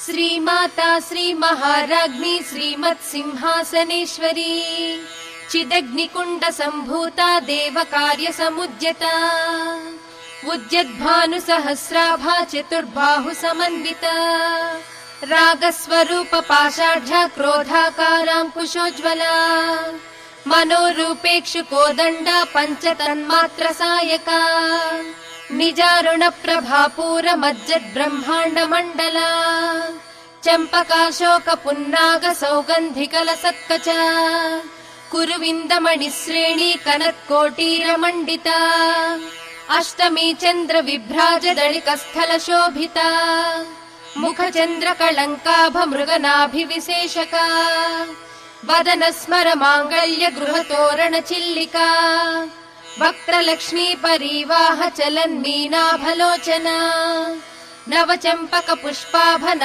श्रीमाता श्रीमहाराज्ञी श्रीमत्सिंहासनेश्वरी चिदग्निकुण्ड सम्भूता देवकार्यसमुद्यता उद्यद्भानुसहस्राभा चतुर्बाहु समन्विता रागस्वरूप पाषाढ्या क्रोधाकाराङ्कुशोज्ज्वला मनोरूपेक्षु कोदण्डा पञ्चतन्मात्र सायका निजारुण प्रभापूर मज्जद् ब्रह्माण्ड मण्डला चम्पकाशोक पुन्नाग सौगन्धिकल सत्कचा कुरुविन्दमणिश्रेणी कनत्कोटीर मण्डिता अष्टमी चन्द्र विभ्राज दलिकस्थल शोभिता मुखचन्द्र कलङ्काभ मृगनाभिविशेषका वदन स्मर माङ्गल्य गृहतोरण चिल्लिका वक्त्रलक्ष्मी परिवाह चलन्मीनाभलोचना नवचम्पक पुष्पाभ